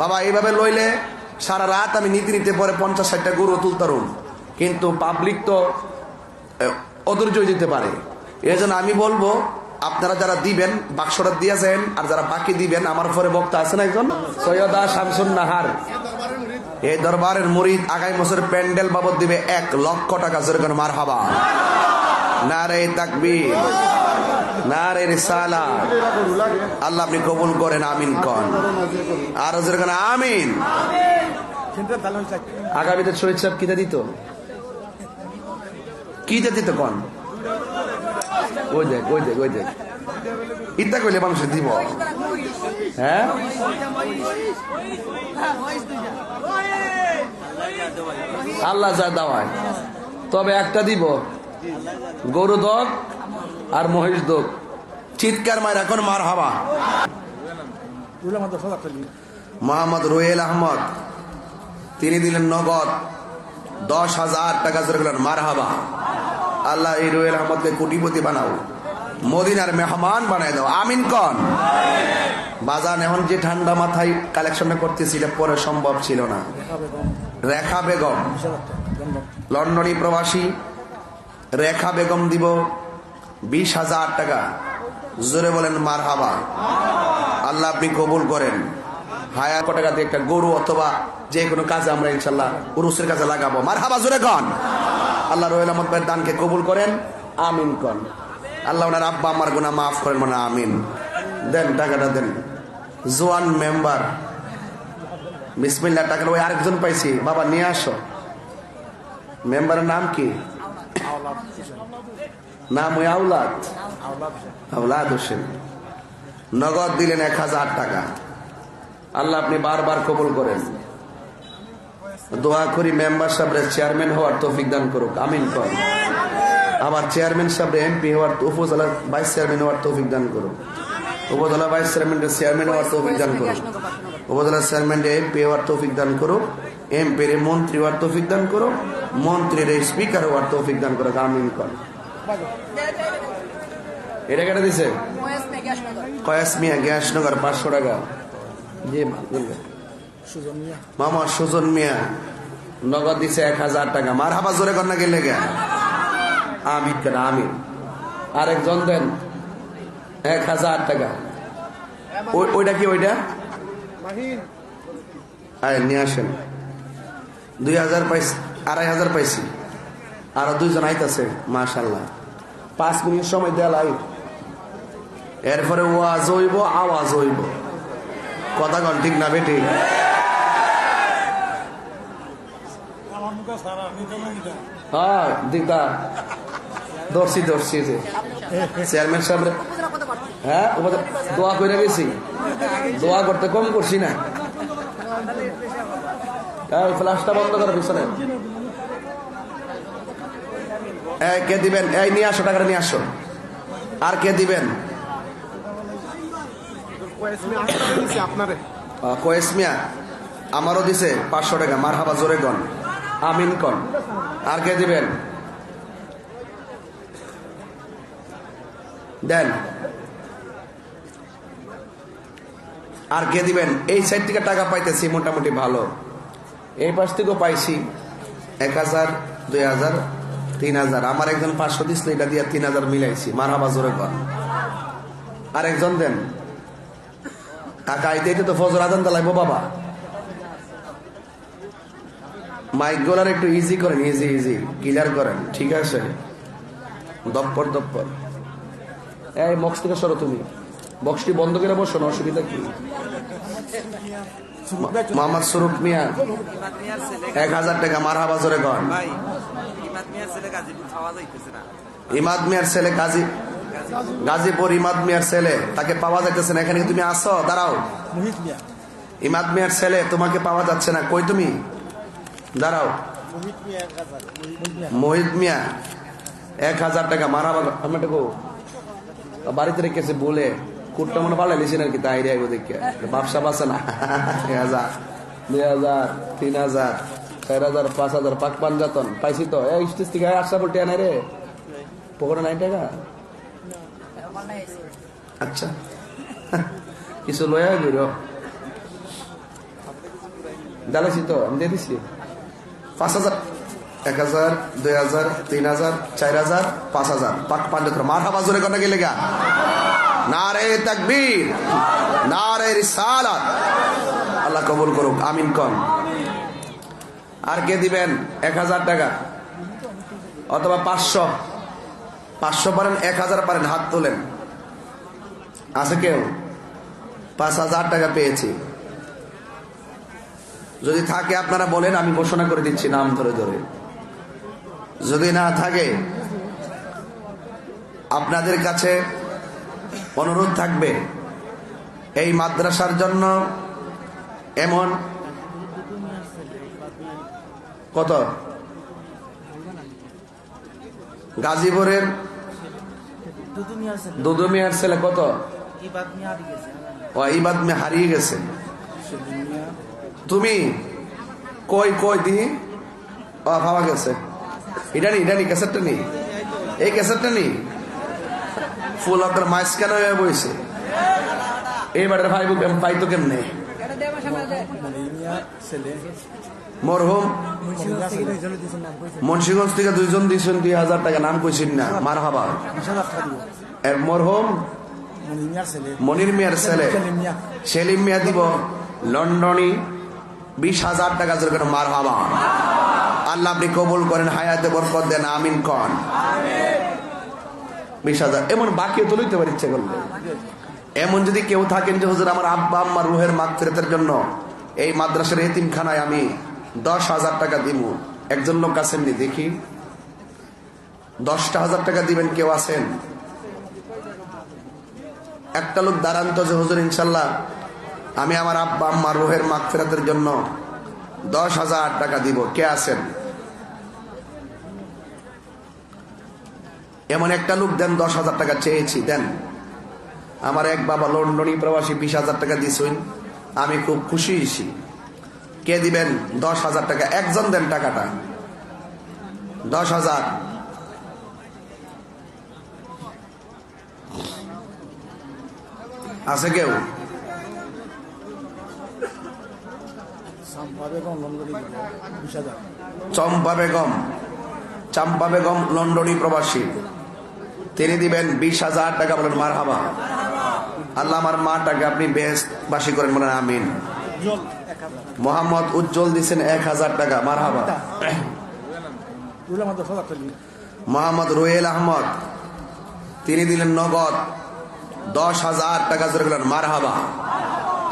বাবা এইভাবে লইলে সারা রাত আমি নীতি নিতে পরে 50-60টা গরু তুলতারুম, কিন্তু পাবলিক তো অধৈর্য দিতে পারে। এই জন্য আমি বলবো আপনারা যারা দিবেন বাক্সটা দিয়েছেন, আর যারা বাকি দিবেন, আমার পরে বক্তা আছেন একজন সৈয়দা শামসুন নাহার, এই দরবারের মুরিদ, আগামী বছর প্যান্ডেল বাবদ দিবে 1 লক্ষ টাকা। যেরকম মারহাবা, নারে তাকবীর, নারে রিসালাত। আল্লাহ আপনি কবুল করেন, আমিন কন। আর যেরকম আমিন। আগামীতে শহীদ সাহেব কিতা দিত, কিতা দিত কন? ওই দেখ ওই দেখ ওই দেখ, ইত্যা কইলে মানুষের দিব। হ্যাঁ, আল্লাহ যা দাওয়ায়। তবে একটা দিব, গরু দক আর মহিষ দক। চিৎকার মার এখন মারহাবা। মোহাম্মদ রুহেল আহমদ, তিনি দিলেন নগদ 10,000 টাকা। জোরে মারহাবা। আল্লাহ এই রুহেল আহমদকে কোটিপতি বানাও, মদিনার মেহমান বানাই দাও, আমিন কন। বাজান এখন যে ঠান্ডা মাথায় কালেকশন করতেছি, এটা পরে সম্ভব ছিল না। রেখা বেগম, লন্ডনী প্রবাসী রেখা বেগম দিব 20,000 টাকা। জোরে বলেন মারহাবা। আল্লাহ আপনি কবুল করেন। হায়া টাকা দিয়ে একটা গরু অথবা যে কোনো কাজে আমরা ইনশাল্লাহ উরুসের কাজে লাগাবো। মারহাবা, জোরে কন। আল্লাহ রুহেল আহমদ ভাইয়ের দানকে কবুল করেন, আমিন কন। আল্লাহ ওনার আব্বা আমার গুনাহ মাফ করেন, মানে আমিন। দেন টাকাটা দেন। জোয়ান মেম্বার, বিসমিল্লাহ। টাকাটা ওই আরেকজন পাইছি, বাবা নিয়ে আসো। মেম্বারের নাম কি? নাম ওই আওলাদ, আওলাদ হোসেন। নগদ দিলেন 1,000 টাকা। আল্লাহ আপনি বারবার কবুল করেন। দোয়া করি মেম্বার সাহেবের চেয়ারম্যান হওয়ার তৌফিক দান করুক, আমিন কর। আবার চেয়ারম্যান সাহেব এমপি হওয়ার, উপজেলা ভাইস চেয়ারম্যান হওয়ার তৌফিক দান করুক, উপজেলা ভাইস চেয়ারম্যানের চেয়ারম্যান হওয়ার তৌফিক দান করুক, উপজেলা চেয়ারম্যান এমপি হওয়ার তৌফিক দান করুক, এমপির মন্ত্রী হওয়ার তৌফিক দান করুক, মন্ত্রীর স্পিকার হওয়ার তৌফিক দান করুক, আমিন কর। এটা কেটে দিছে কয়াস মিয়া, গ্যাসনগর 500 টাকা। জি মামা সুজন মিয়া নগদ দিছে 1,000 টাকা। মারহাবা, জোরে কন্যা গেলে গে আমিন কেন, আমিন। আরেকজন দেন 1,000 টাকা। ওইটা কি? ওইটা নিয়ে আসেন। 2,000 পাইছি, 2,500 পাইছি। আরো 2জন আইতাছে, মাশাল্লাহ। 5 মিনিট সময় দেয়া লাই, এরপরে ওয়াজ হইব, আওয়াজ হইব। কথা কন ঠিক না বেটি? হ্যাঁ দিকদা দর্শি দর্শি যে চেয়ারম্যান সাহেব। হ্যাঁ দোয়া করে গেছি, দোয়া করতে কম করছি না। ফ্লাশটা বন্ধ করে পিছনে। কে দিবেন? এই নিয়ে আসো, টাকাটা নিয়ে আসো। আর কে দিবেন? কয়েস মিয়া আমারও দিছে 500 টাকা। মারহাবা, জোরে কন, আমিন কন। আর কে দিবেন? দেন। আর কে দিবেন? এই সাইড থেকে টাকা পাইতেছি মোটামুটি ভালো, এই পাশ থেকেও পাইছি 1,000, 2,000, 3,000। আমার একজন 500 দিছিল, এটা দিয়ে 3,000 মিলাইছি। মারহাবা, জোরে কন। আরেকজন দেন। কাকা আইতে তো ফজর আজান দালাইবো বাবা। মাইক গোলার একটু ইজি করেন, ইজি ইজি ক্লিয়ার করেন, ঠিক আছে? দপ্পর দপ্পর। এই বক্স থেকে সরো, তুমি বক্সটি বন্ধ করে বসো না, অসুবিধা কি? মোহাম্মদ সুরুপ মিয়া 1,000 টাকা। মারহাবা, জোরে কন। ইমাদ মিয়ার ছেলে গাজীপুর, ইমাদ মিয়ার ছেলে, তাকে পাওয়া যাইতেছে না। এখানে তুমি আসো, দাঁড়াও। ইমাদ মিয়ার ছেলে, তোমাকে পাওয়া যাচ্ছে না, কই তুমি? দাঁড়াও। মোহিত মিয়া 1,000 টাকা। মারহাবা। আমরা বাড়িতে রেখেছে বলে কুটটা মনে পারলে লিখছেন আর কি, তাই রে দেখে ব্যবসা পাচ্ছে না। 1,000, 2,000, 3,000, 4,000, 5,000 পাক পাঞ্জাতন পাইছি তো। এই স্টেজ থেকে আসা বলতে আনে রে পকেটে 9 টাকা। আচ্ছা কিছু লয়া গেল। ডালাইছি তো আমি দিয়ে দিছি 5,000 1,000 2,000 3,000 4,000 5,000 পাঁচ ধরো মারহাবা জোরে কথা গেলে গা নারে তাকবীর নারে রিসালাত আল্লাহ কবুল করুক আমিন কোন আর কে দিবেন 1,000 টাকা অথবা 500 পারেন 1,000 পারেন হাত তোলেন আছে কেউ 5,000 টাকা পেয়েছি যদি থাকে আপনারা বলেন আমি ঘোষণা করে দিচ্ছি নাম ধরে ধরে যদি না থাকে আপনাদের কাছে অনুরোধ থাকবে এই মাদ্রাসার জন্য এমন কত গাজীপুরের দুদু মিয়ার ছেলে কত ইবাদ মিয়া হারিয়ে গেছে তুমি কই দি পাওয়া গেছে এটা নি ক্যাসেটটা নি এই ক্যাসেটটা নি ফুল আপনার মাইস কেন বইছে এইবারের ভাই পাইতো কেমনে মরহুম মুন্সিগঞ্জ থেকে 2 জন দিয়েছেন 2,000 টাকা নাম কইছেন না মারহাবা মরহুম মনির মিয়ার ছেলে সেলিম মিয়া দিব লন্ডনী 20,000 টাকা জোর করে মারহাবা আল্লাহ আপনি কবুল করেন হায়াতে বরকত দেন আমিন কোন 20,000 এমন বাকিও তো লইতে পারি ইচ্ছে করলে এমন যদি কেউ থাকেন যে হুজুর আমার আব্বা আম্মার রুহের মাগফিরাতের জন্য এই মাদ্রাসার এতিমখানায় আমি 10,000 টাকা দিব একজন লোক আছেন নি দেখি 10,000 টাকা দিবেন কেউ আছেন একটা লোক দাঁড়ান তো যে হুজুর ইনশাল্লাহ আমি আমার আব্বা আম্মার রুহের মাগফিরাতের জন্য 10,000 টাকা দিব কে আছেন এমন একটা লোক দেন 10,000 টাকা চেয়েছি দেন আমার এক বাবা লন্ডনী প্রবাসী 20,000 টাকা দিয়েছেন আমি খুব খুশি হয়েছি কে দিবেন 10,000 টাকা একজন দেন টাকাটা 10,000 আছে কেউ চম্পা বেগম লন্ডনী প্রবাসী তিনি দিবেন 20,000 টাকা বলেন মারহাবা আল্লাহ আমার মাটাকে আপনি বেহেশতবাসী করেন বলেন আমিন মোহাম্মদ উজ্জ্বল দিচ্ছেন 1,000 টাকা মারহাবা মোহাম্মদ রুয়েল আহমদ তিনি দিলেন নগদ 10,000 টাকা জোরে বলেন মারহাবা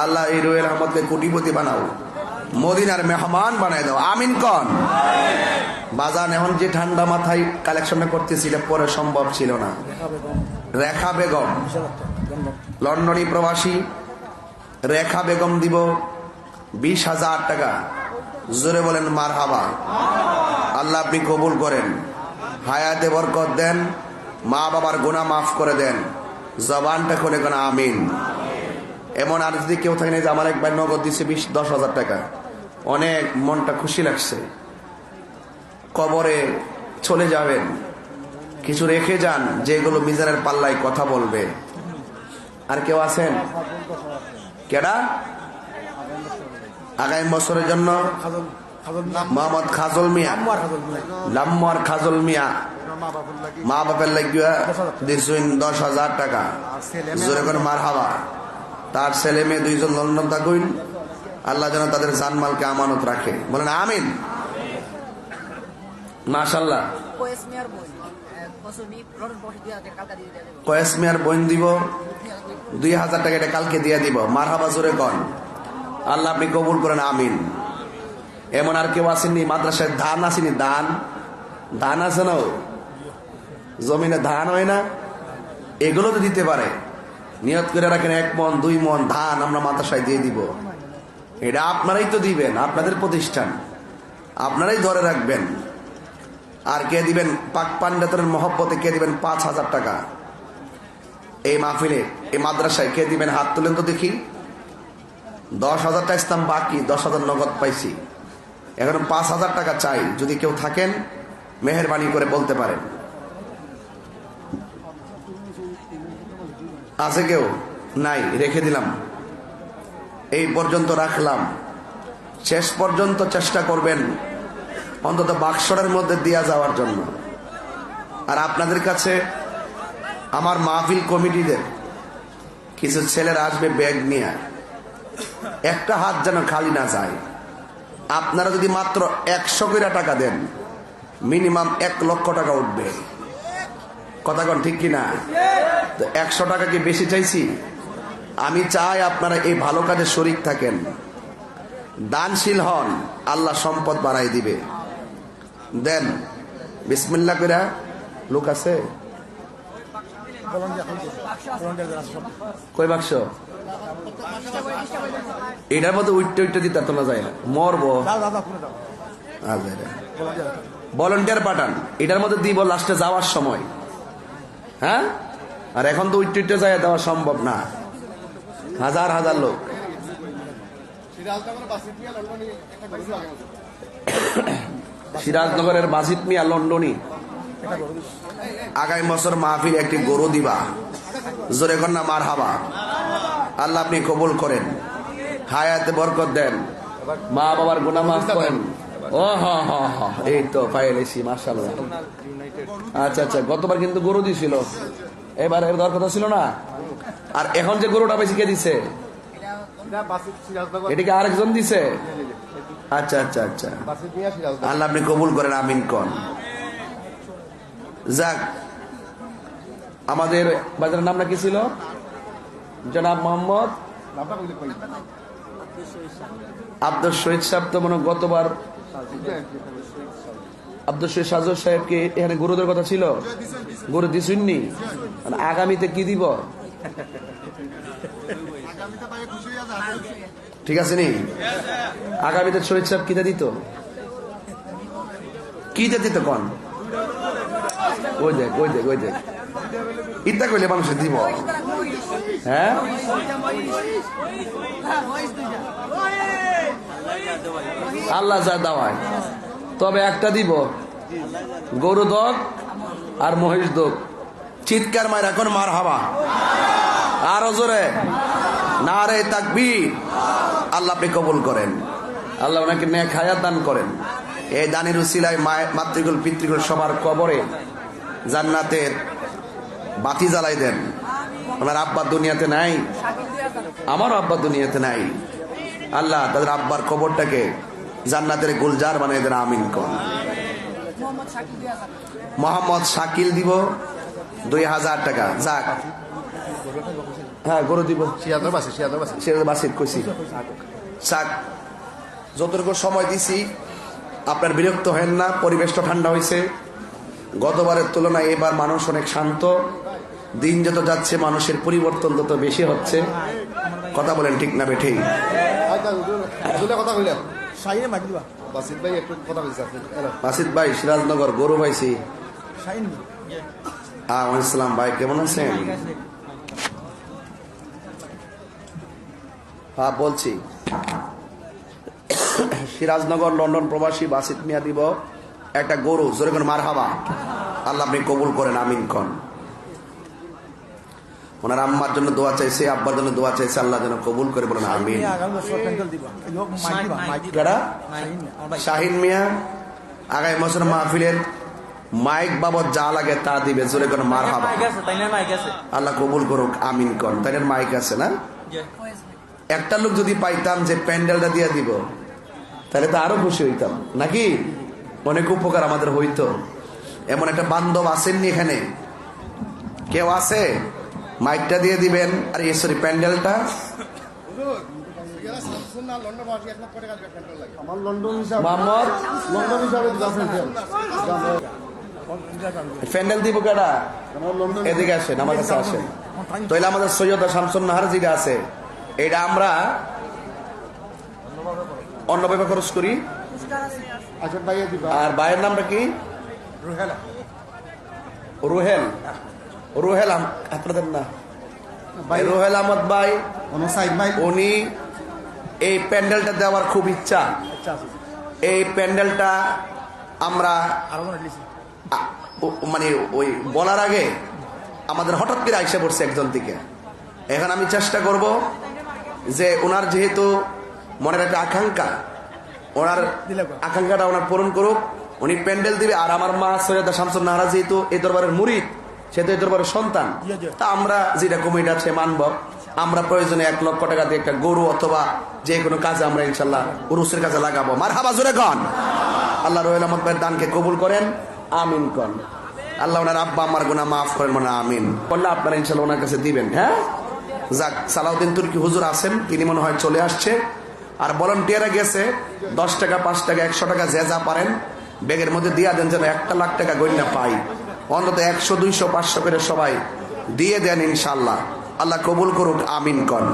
আল্লাহ এই রুয়েল আহমদকে কোটিপতি বানাও মদিনার মেহমান বানাই দাও আমিন কোন বাজান এখন যে ঠান্ডা মাথায় কালেকশনটা করতেছি এটা পরে সম্ভব ছিল না রেখা বেগম লন্ডনী প্রবাসী রেখা বেগম দিব 20,000 টাকা জোরে বলেন মারহাবা আল্লাহ আপনি কবুল করেন হায়াতে বরকত দেন মা বাবার গুনাহ মাফ করে দেন জবানটা খুলে কোন আমিন এমন আর যদি কেউ থাকে না যে আমার একবার নগদ দিচ্ছে 10,000 টাকা অনেক মনটা খুশি লাগছে কবরে চলে যাবেন কিছু রেখে যান যেগুলো মিজানের পাল্লায় কথা বলবে আর কেউ আছেন কেডা আগামী বছরের জন্য মোহাম্মদ খাজল মিয়া লাম্মার খাজল মিয়া মা বাপের লাগিয়া দিচ্ছেন 10,000 টাকা জোরে করে মারহাবা তার ছেলে মেয়ে 2 জন লন্ডন থাকুন আল্লাহ যেন তাদের জানমালকে আমানত রাখে বলেন আমিন মাশাআল্লাহ কয়েস মিয়ার বোন দিব 2,000 টাকা এটা কালকে দিয়ে দিব মারহাবা জোরে কন আল্লাহ আপনি কবুল করেন আমিন এমন আর কেউ আসেননি মাদ্রাসায় ধান আসেনি ধান আছে না জমিনে ধান হয় না এগুলো তো দিতে পারে নিয়ত করে রাখেন 1 মণ 2 মণ ধান আমরা মাদ্রাসায় দিয়ে দিব এটা আপনারাই তো দিবেন আপনাদের প্রতিষ্ঠান আপনারাই ধরে রাখবেন আর কে দিবেন পাক পান্ডাতের মহব্বতে কে দিবেন 5,000 টাকা এই মাহফিলে এই মাদ্রাসায় কে দিবেন হাত তুলেন তো দেখি 10,000 টাকা ইসলাম বাকি 10,000 নগদ পাইছি এখন 5,000 টাকা চাই যদি কেউ থাকেন মেহেরবানি করে বলতে পারেন আছে কেউ নাই রেখে দিলাম এই পর্যন্ত রাখলাম শেষ পর্যন্ত চেষ্টা করবেন অন্তত বাক্সরের মধ্যে দিয়া যাওয়ার জন্য। আর আপনাদের কাছে আমার মাহফিল কমিটিদের কিছু ছেলেরা আসবে ব্যাগ নিয়ে, একটা হাত যেন খালি না যায়। আপনারা যদি মাত্র 100 করে টাকা দেন, মিনিমাম 1 লক্ষ টাকা উঠবে। কথা কন ঠিক কিনা? 100 টাকা কি বেশি চাইছি? আমি চাই আপনারা এই ভালো কাজে শরীক থাকেন, দানশীল হন, আল্লাহ সম্পদ বাড়াই দিবে। দেন বিসমিল্লাহ করে। লোক আছে কই বাক্স? এটার মধ্যে উইটটা উইটটা দিতে তো না যায়, মরবো। ভলেন্টিয়ার পাঠান, এটার মধ্যে দিব লাস্টে যাওয়ার সময়। হ্যাঁ, আর এখন তো উইটটা উইটটা যায় দেওয়া সম্ভব না। হাজার হাজার লোক। সিরাজনগরের বাসিত মিয়া লন্ডনী আগামী বছর মাহফিল একটি গরু দিবা। জোরে কন্যা মারহাবা। আল্লাহ আপনি কবুল করেন, হায়াতে বরকত দেন, মা বাবার গুনাহ মাফ করেন। ও হ্যাঁ হ্যাঁ হ্যাঁ, এই তো পাইলেছি, মাশাআল্লাহ। আচ্ছা আচ্ছা, গতবার কিন্তু গরু দিছিল, এবার এর দর কথা ছিল না। আর এখন যে গরুটা বেশি কে দিছে? এটাকে আরেকজন দিছে। আচ্ছা আচ্ছা আচ্ছা, আল্লাহ আপনি কবুল করেন, আমিন কন। যাক, আমাদের বাজারের নামটা কি ছিল? জনাব মোহাম্মদ আব্দুল শহীদ সাহেব। তো মনে গতবার আব্দুল শহীদ সাজর সাহেবকে এখানে গরুদের কথা ছিল, গরু দিছুননি। আগামীতে কি দিব? ঠিক আছে নি? আগামীতে শহীদ সাহেব কিটা দিত? কিটা দিত কন? ওই দেখ ওই দেখ ওই দেখ, ইত্যা করলে মানুষের দিব। হ্যাঁ, আল্লাহ যা দাওয়ায়। তবে একটা দিব, গরু দক আর মহিষ দক। চিৎকার মার এখন মার হাবা, আরো জোরে নারে তাকবীর। আল্লাহ আপনি কবুল করেন, আল্লাহ ওনাকে নেক হায়াত দান করেন। এই দানের উসিলায় মাতৃকুল পিতৃকুল সবার কবরে জান্নাতের বাতি জ্বালাই দেন। আমার আব্বা দুনিয়াতে নাই, আমার আব্বা দুনিয়াতে নাই। আল্লাহ তাদের আব্বার কবরটাকে জান্নাতের গুলজার বানিয়ে দেন, আমিন কর। মোহাম্মদ শাকিল দিব 2000 টাকা। যাক, হ্যাঁ গরু দিব, বাসিত কইছি। যাক, যতটুকু সময় দিছি আপনার বিরক্ত হেন না। পরিবেশটা ঠান্ডা হয়েছে, গতবারের তুলনায় এবার মানুষ অনেক শান্ত। দিন যত যাচ্ছে মানুষের পরিবর্তন তত বেশি হচ্ছে। কথা বলেন ঠিক না বেঠি? বাসিত ভাই সিরাজনগর গরু পাইছি। আসসালাম ভাই, কেমন আছেন? হ্যাঁ বলছি, সিরাজনগর লন্ডন প্রবাসী বাসিত মিয়া দিব একটা গরু। জোরে করে মারহাবা। আল্লাহ আপনি কবুল করেন, আমিন কন। ওনার আম্মার জন্য দোয়া চাইছে, আব্বার জন্য দোয়া চাইছে, আল্লাহ যেন কবুল করে, বলেন আমিন। শাহিন মিয়া আগামী বছর মাহফিলের মাইক বাবদ যা লাগে তা দিবে। জোরে করে মারহাবা। আল্লাহ কবুল করুক, আমিন কন। তাই মাইক আছে না? একটা লোক যদি পাইতাম যে প্যান্ডেলটা দিয়ে দিব, তাহলে তো আরো খুশি হইতাম, নাকি? অনেক উপকার আমাদের হইতো। এমন একটা বান্ধব আসেননি এখানে? কেউ আছে? মাইকটা দিয়ে দিবেন, আর সরি প্যান্ডেলটা। প্যান্ডেল দিব কেডা? এদিকে আসেন, আমার কাছে আসেন। তাইলে আমাদের সৈয়দ শামসুন নাহার যেটা আছে, এটা আমরা অন্যভাবে খরচ করি। আর ভাইয়ের নামটা কি? রুহেল। রুহেল আপনাদের না? রুহেল আহমদ ভাই, উনি এই প্যান্ডেলটা দেওয়ার খুব ইচ্ছা। এই প্যান্ডেলটা আমরা মানে ওই বলার আগে আমাদের হঠাৎ করে আইসা পড়ছে একজন থেকে। এখন আমি চেষ্টা করব যে ওনার যেহেতু মনের একটা আকাঙ্ক্ষা, ওনার আকাঙ্ক্ষাটা ওনার পূরণ করুক। উনি প্যান্ডেল দিবে, আর আমার মা সৈয়দা শামসুন নাহারা যেহেতু এই দরবারের মুরিদ, সে তো এই দরবারের সন্তান, তা আমরা যেটা কমিটি আছে মানব। আমরা প্রয়োজনে 1 লক্ষ টাকা দিয়ে একটা গরু অথবা যে কোনো কাজে আমরা ইনশাল্লাহ উরুসের কাজে লাগাবো। মারহাবা জোরে কন। আল্লাহ রুহেল আহমদ ভাইয়ের দানকে কবুল করেন, আমিন কন। আল্লাহ ওনার আব্বা আমার গুনাহ মাফ করেন, মানে আমিন বললে আপনারা ইনশাল্লাহ ওনার কাছে দিবেন। হ্যাঁ, যাক, সালাউদ্দিন তুর্কি হুজুর আছেন, তিনি মনে হয় চলে আসছে। আর ভলান্টিয়ারে গেছে 10 টাকা, 5 টাকা, 100 টাকা, যে যা পারেন ব্যাগের মধ্যে দিয়া দেন, যেন 1 লাখ টাকা গণ্যা পাই। অন্তত 100, 200, 500 করে সবাই দিয়ে দেন ইনশাল্লাহ। আল্লাহ কবুল করুক, আমিন কন।